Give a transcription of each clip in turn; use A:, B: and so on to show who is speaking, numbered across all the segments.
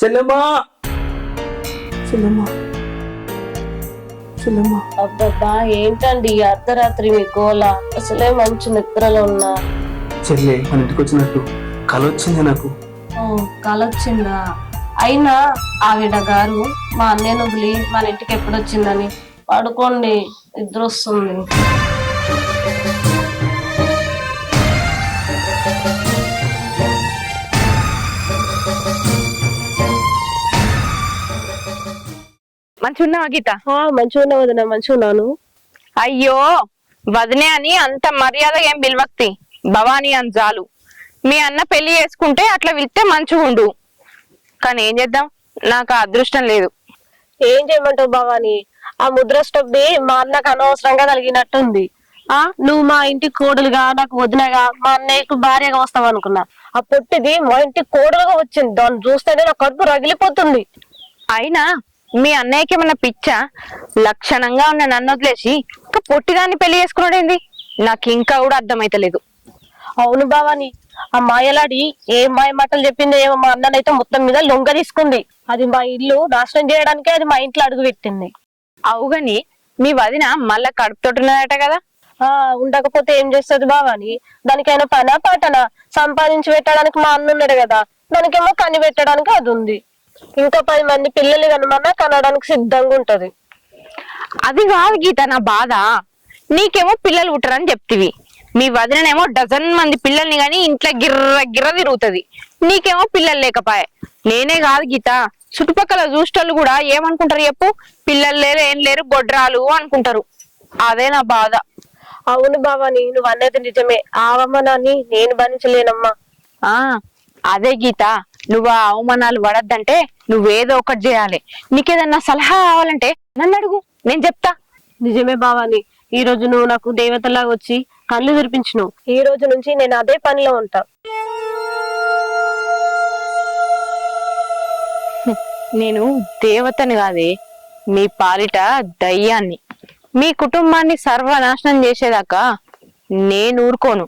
A: చెల్లెమ్మా చెల్లెమ్మా చెల్లెమ్మా.
B: అబ్బబ్బా ఏంటండి ఈ అర్ధరాత్రి మీ గోల? అసలే మంచి నిద్రలో ఉన్నా.
A: చెల్లె మన ఇంటికి వచ్చినట్టు కల వచ్చింది నాకు.
B: ఓ కలొచ్చిందా? అయినా ఆవిడ గారు మా అన్నయ్యను వదిలి మన ఇంటికి ఎప్పుడొచ్చిందని పడుకోండి, నిద్ర వస్తుంది.
C: మంచిగున్నావా గీత?
B: మంచిగా ఉన్నా వదిన, మంచిగా ఉన్నాను.
C: అయ్యో వదినే అని అంత మర్యాద ఏం పిలవక్తి, భవానీ అని చాలు. మీ అన్న పెళ్లి చేసుకుంటే అట్లా పిలిస్తే మంచిగుండు, కానీ ఏం చేద్దాం, నాకు ఆ అదృష్టం లేదు.
B: ఏం చేయమంటావు భవాని? ఆ ముద్ర స్టబ్బి మా అన్నకు అనవసరంగా కలిగినట్టుంది. నువ్వు మా ఇంటికి కోడలుగా, నాకు వదినగా, మా అన్నయ్యకు భార్యగా వస్తావు అనుకున్నా. ఆ పొట్టిది మా ఇంటికి కోడలుగా వచ్చింది. దాన్ని చూస్తేనే నా కడుపు రగిలిపోతుంది.
C: అయినా మీ అన్నయ్యకి ఏమన్నా పిచ్చా? లక్షణంగా ఉన్న నన్ను వదిలేసి ఇంకా పొట్టిదాన్ని పెళ్లి చేసుకున్నాడేంది? నాకు ఇంకా కూడా అర్థమైతలేదు.
B: అవును భవాని, ఆ మాయలాడి ఏ మాయ మాటలు చెప్పిందో ఏమో, మా అన్ననైతే మొత్తం మీద లొంగ తీసుకుంది. అది మా ఇల్లు నాశనం చేయడానికే అది మా ఇంట్లో అడుగు పెట్టింది.
C: అవుగాని మీ వదిన మళ్ళా కడుపుతోటున్నదట కదా?
B: ఉండకపోతే ఏం చేస్తుంది భవాని? దానికైనా పనా పాటనా? సంపాదించి పెట్టడానికి మా అన్న ఉన్నాడు కదా, దానికేమో కని పెట్టడానికి అది ఉంది. ఇంకా 10 మంది పిల్లలు కనమన్నా కనడానికి సిద్ధంగా ఉంటది.
C: అది కాదు గీత నా బాధ. నీకేమో పిల్లలు పుట్టరని చెప్తివి, మీ వదిననేమో డజన్ మంది పిల్లల్ని గాని ఇంట్లో గిర్ర గిర్ర తిరుగుతుంది. నీకేమో పిల్లలు లేకపాయే. నేనే కాదు గీత, చుట్టుపక్కల చూసేటోళ్ళు కూడా ఏమనుకుంటారు చెప్పు? పిల్లలు లేరు, ఏం లేరు, గొడ్రాలు అనుకుంటారు. అదే నా బాధ.
B: అవును భవాని, నువ్వు అనేది నిజమే. ఆ అవమానాన్ని నేను భరించలేనమ్మా.
C: అదే గీత, నువ్వు ఆ అవమానాలు పడద్దంటే నువ్వేదో ఒకటి చేయాలి. నీకేదన్నా సలహా కావాలంటే నన్ను అడుగు, నేను చెప్తా.
B: నిజమే భవాని, ఈ రోజు నువ్వు నాకు దేవతలాగా వచ్చి కళ్ళు తెరిపించు. ఈ రోజు నుంచి నేను అదే పనిలో ఉంటా.
C: నేను దేవతని కాదే, మీ పాలిట దయ్యాన్ని. మీ కుటుంబాన్ని సర్వనాశనం చేసేదాకా నేను ఊరుకోను.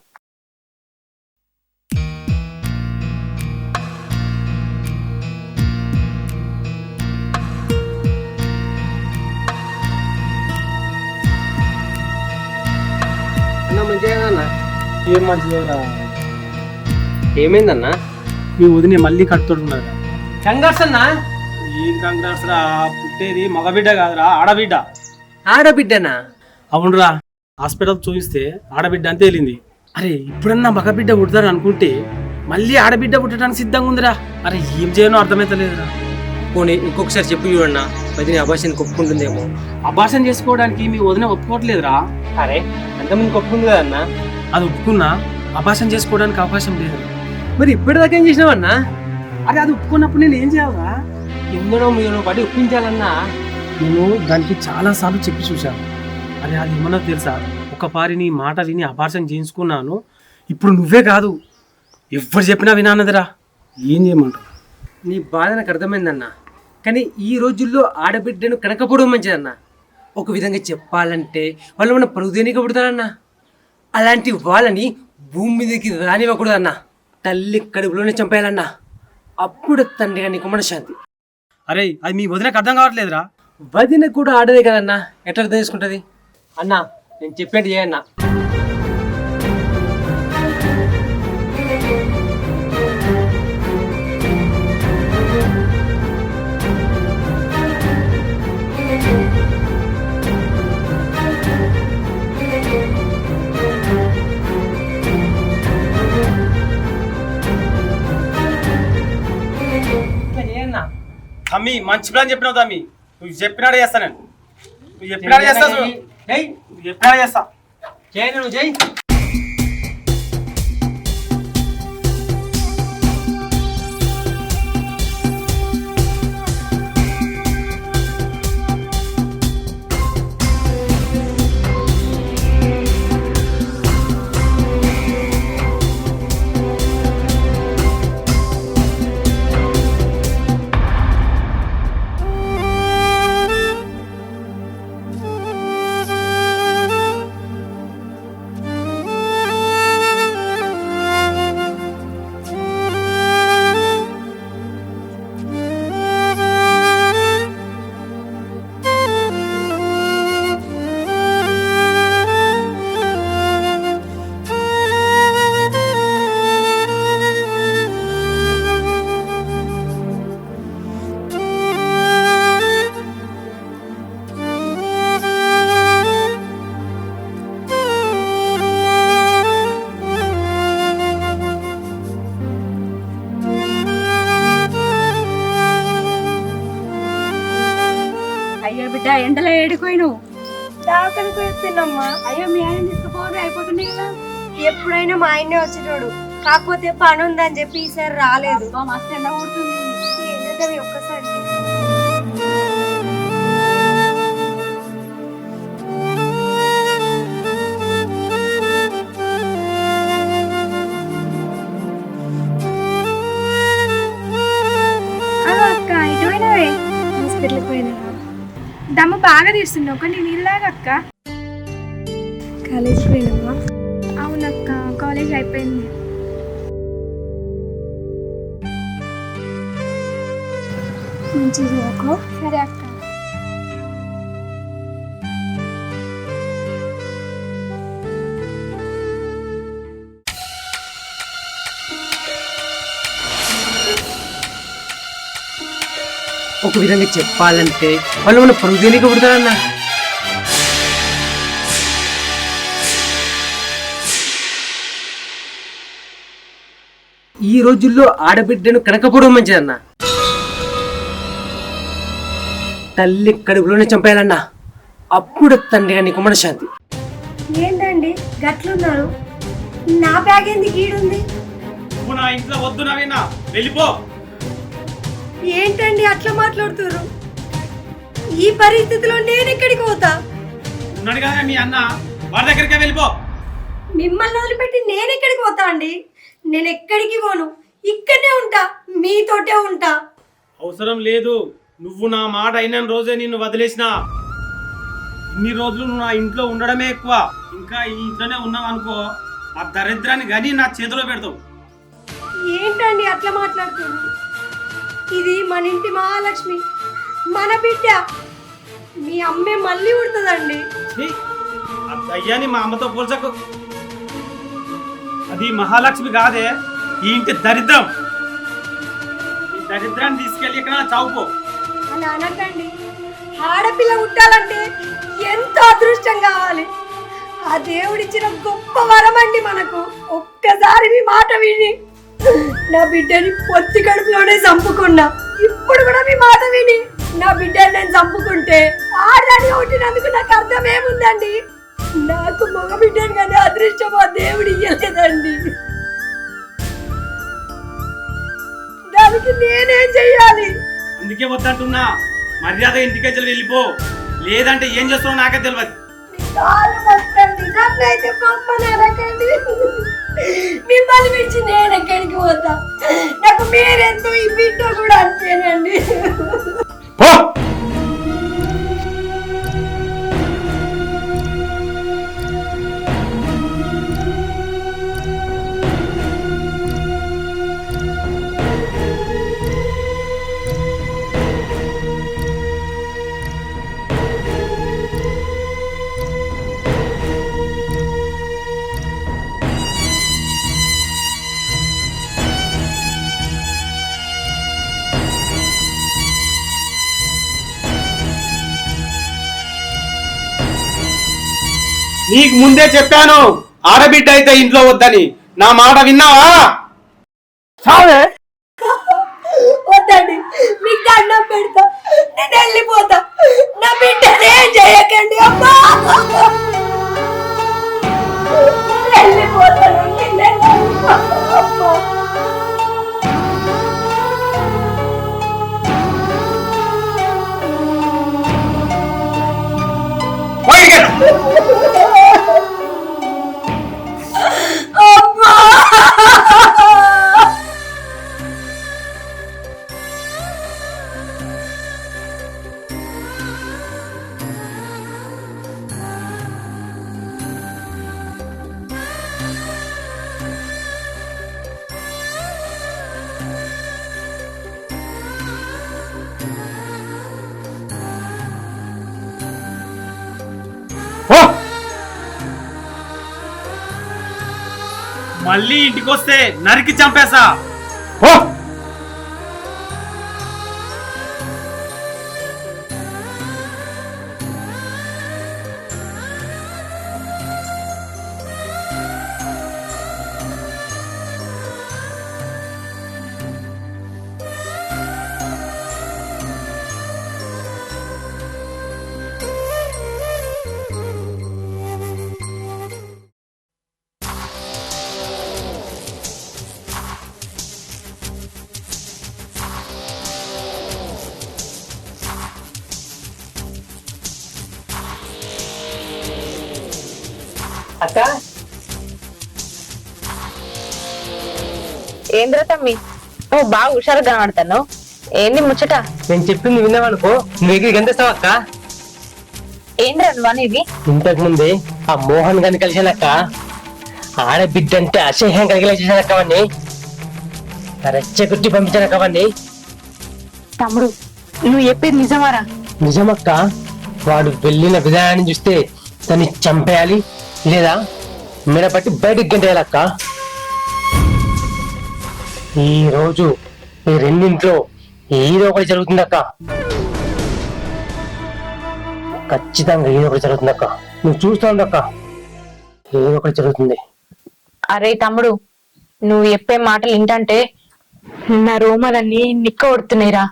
A: ఏం మంచిదేరా?
D: ఏమైందన్నా?
A: మీ వదిన మళ్ళీ కడుతున్నారా?
D: కంగార్స్ అన్నా?
A: ఏం కంగ్రాట్స్ రా, పుట్టేది మగబిడ్డ కాదురా, ఆడబిడ్డ.
D: ఆడబిడ్డనా?
A: అవునురా, హాస్పిటల్ చూపిస్తే ఆడబిడ్డ అని తేలింది. అరే ఇప్పుడన్నా మగబిడ్డ పుడతారు అనుకుంటే మళ్ళీ ఆడబిడ్డ పుట్టడానికి సిద్ధంగా ఉందిరా. అరే ఏం చేయనో అర్థమైతలేదురా.
D: పోనీ ఇంకొకసారి చెప్పి చూడన్నా, వదిన అభాషణ ఒప్పుకుంటుందేమో.
A: అభాషణ చేసుకోవడానికి మీ వదిన ఒప్పుకోవట్లేదురా.
D: అరే అంతమందికి ఒప్పుకుంది కదన్నా.
A: అది ఒప్పుకున్నా అభాషణ చేసుకోవడానికి అవకాశం లేదు.
D: మరి ఇప్పటిదాకా ఏం చేసినావన్నా?
A: అరే అది ఒప్పుకున్నప్పుడు నేను ఏం చేయాలరా?
D: ఎందులో మీరు పడి ఒప్పించాలన్నా?
A: నేను దానికి చాలా సార్లు చెప్పి చూశాను. అరే అది ఏమన్నా తెలుసా, ఒక పారి నీ మాట విని అభాషణ చేయించుకున్నాను. ఇప్పుడు నువ్వే కాదు, ఎవరు చెప్పినా వినానదిరా. ఏం చేయమంటావు?
D: నీ బాధ నాకు అర్థమైందన్నా, కానీ ఈ రోజుల్లో ఆడబిడ్డను కనకపోవడం మంచిదన్నా. ఒక విధంగా చెప్పాలంటే వాళ్ళు మన పరుదేనికి పుడతారన్నా. అలాంటి వాళ్ళని భూమి మీదకి రానివ్వకూడదన్నా. తల్లి కడుపులోనే చంపేయాలన్నా, అప్పుడు తండ్రిగా నీకు మనశ్శాంతి.
A: అరే అది మీ వదినకు అర్థం కావట్లేదురా.
D: వదిన కూడా ఆడదే కదన్నా, ఎట్లా అర్థం చేసుకుంటుంది? అన్నా నేను చెప్పేది చేయన్నా.
A: తమ్మి మంచి ప్లాన్ చెప్పినావు తమ్మి, నువ్వు చెప్పినాడే చేస్తా. నేను నువ్వు చెప్పినాడే చేస్తా, నువ్వు చెప్పినాడే చేస్తా.
D: జై నువ్వు జై.
E: బిడ్డ ఎండలో ఏడిపోయినావు.
B: దావకనికి పోతున్నామ్మా.
E: అయ్యో మీ ఆయన తీసుకుపోవడం అయిపోతుంది కదా.
B: ఎప్పుడైనా మా ఆయన్నే వచ్చేటోడు, కాకపోతే పని ఉందని చెప్పి ఈసారి రాలేదు.
E: అబ్బా, మస్తు ఎండ కొడుతుంది.
B: ఏంటంటే ఒక్కసారి
E: హలో అక్క, ఇటు పోయినావే?
B: హాస్పిటల్కి పోయినా.
E: దమ్ము బాగా తీస్తున్నావు, కొన్ని నీళ్ళలాగా అక్క.
B: కాలేజీకి పోయినామా?
E: అవునక్క, కాలేజ్ అయిపోయింది.
B: మంచిగా చదువుకో.
E: సరే అక్క.
D: ఒక విధంగా చెప్పాలంటే వాళ్ళు మన పరుదేనిక పుడతారన్నా. ఈ రోజుల్లో ఆడబిడ్డను కనకపోవడం మంచిదన్నా. తల్లి కడుపులోనే చంపేయాలన్నా, అప్పుడు తండ్రిగా నీకు మనశ్శాంతి.
B: ఏంటండి గట్లున్నారు? నా బ్యాగ్ ఎందుకు ఈడుంది?
A: నువ్వు నా ఇంట్లో వద్దు నవీనా, వెళ్ళిపో.
B: ఏంటండి అట్లా మాట్లాడుతున్నారు? ఈ పరిస్థితిలో నేను ఎక్కడికి పోతా?
A: ఉన్నాడు కదా మీ అన్న, వాడి దగ్గరికే వెళ్ళిపో.
B: మిమ్మల్ని వదిలిపెట్టి నేను ఎక్కడికి పోతా అండి? నేను ఎక్కడికి పోను, ఇక్కడనే ఉంటా, మీతోటే ఉంటా.
A: అవసరం లేదు, నువ్వు నా మాట అయిన రోజే నిన్ను వదిలేసిన. ఇన్ని రోజులు నువ్వు నా ఇంట్లో ఉండడమే ఎక్కువ. ఇంకా ఈ ఇంట్లోనే ఉన్నావు అనుకో, ఆ దరిద్రాన్ని కానీ నా చేతిలో పెడతావు.
B: ఏంటండి అట్లా మాట్లాడుతున్నారు? ఇది మన ఇంటి మహాలక్ష్మి, మన బిడ్డ. మీ అమ్మే మళ్ళీ ఉడుతుందండి.
A: ఛీ, ఆ దయ్యాన్ని మా అమ్మతో పోల్చకు. అది మహాలక్ష్మి కాదే, ఈ ఇంటి దరిద్రం. ఈ దరిద్రాన్ని తీసుకెళ్ళి ఎక్కడ చావుకో.
B: అలా అనకండి. ఆడపిల్ల పుట్టాలంటే ఎంతో అదృష్టం కావాలి. ఆ దేవుడిచ్చిన గొప్ప వరం అండి మనకు. ఒక్కసారి మీ మాట విని నా బిడ్డని పొత్తి కడుపులోనే చంపుకున్నా. ఇప్పుడు కూడా మీ మాట విని నా బిడ్డని నేను చంపుకుంటే ఆడదాన్ని పుట్టినందుకు నాకు అర్థం ఏముందండి? నాకు మగ బిడ్డను కానీ అదృష్టం ఆ దేవుడు ఇయ్యలేదండి. దానికి నేనేం చెయ్యాలి?
A: అందుకే వద్దంటున్నా, మర్యాద ఇంటికి వెళ్ళిపో. లేదంటే ఏం చేస్తావో నాకే తెలియదు.
B: కాలు పట్టండి, నన్నైతే పంపని అనకండి. మిమ్మల్ని మించి నేను ఎక్కడికి పోతా? నాకు మీరెంతో, ఈ బిడ్డ కూడా అంతేనండి.
A: నీకు ముందే చెప్పాను, ఆడబిడ్డ అయితే ఇంట్లో వద్దని. నా మాట విన్నావా?
B: వద్దండి, మీకు దండం పెడతా, నేను వెళ్ళిపోతా. నా బిడ్డనే చేయకండి అమ్మా. వెళ్ళిపోతాను, అమ్మా.
A: మళ్ళీ ఇంటికి వస్తే నరికి చంపేసా.
D: అక్క
C: ఏంద్రా తమ్మి నువ్వు బాగా హుషారుగా కనబడతాను. ఏంది ముచ్చట?
D: నేను చెప్పింది విన్నావనుకో నువ్వు ఎగిరికి ఎంత ఇస్తావు అక్క?
C: ఏంద్రా నువ్వు అనేది?
D: ఇంతకు ముందే ఆ మోహన్ గారిని కలిసానక్క. ఆడబిడ్డ అంటే అసహ్యం కలిగేలా చేశానక్క అవన్నీ. రెచ్చగొట్టి పంపించానక్క అవన్నీ.
C: తమ్ముడు నువ్వు చెప్పేది నిజమారా?
D: నిజమక్క. వాడు వెళ్ళిన విధానాన్ని చూస్తే దాన్ని చంపేయాలి లేదా మెడపట్టి బయటికి గంటేయాలక్క. ఈ రోజు ఈ రెండింట్లో ఏదో ఒకటి జరుగుతుందక్క. ఖచ్చితంగా ఏదో ఒకటి జరుగుతుందక్క. నువ్వు చూస్తా ఉండక్క, ఏదో ఒకటి జరుగుతుంది.
C: అరే తమ్ముడు నువ్వు చెప్పే మాటలు ఏంటంటే నా రోమాలన్నీ నిక్క కొడుతున్నాయిరా.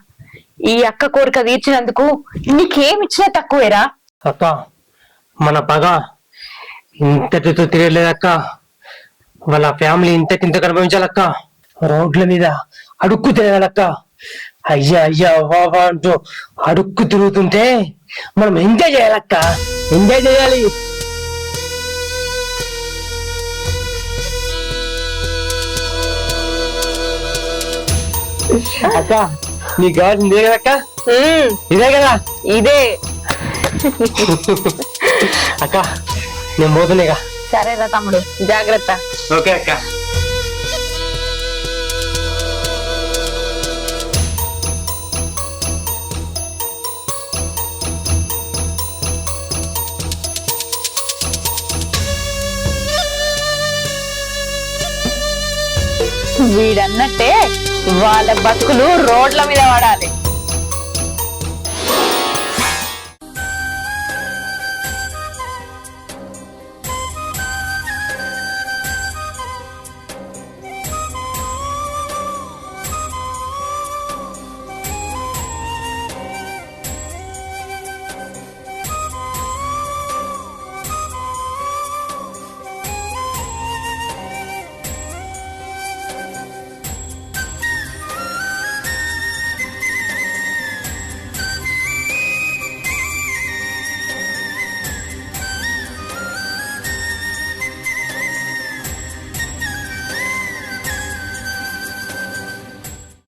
C: ఈ అక్క కోరిక తీర్చినందుకు నీకేమిచ్చినా తక్కువేరా.
D: అక్క మన పగ ఇంతటితో తిరగలేదక్క. వాళ్ళ ఫ్యామిలీ ఇంతకింత అనుభవించాలక్క. రోడ్ల మీద అడుక్కు తిరగాలక్క. అయ్యా అయ్యా వావా అంటూ అడుక్కు తిరుగుతుంటే మనం ఎంజాయ్ చేయాలక్క. ఎంజాయ్ చేయాలి. అక్క నీకు కావాల్సింది ఇదే కదక్క? ఇదే కదా?
C: ఇదే.
D: అక్క నేను పోతున్నాయిగా.
C: సరేరా తమ్ముడు జాగ్రత్త.
D: ఓకే అక్క.
C: వీడన్నట్టే వాళ్ళ బతుకులు రోడ్ల మీద పడాలి.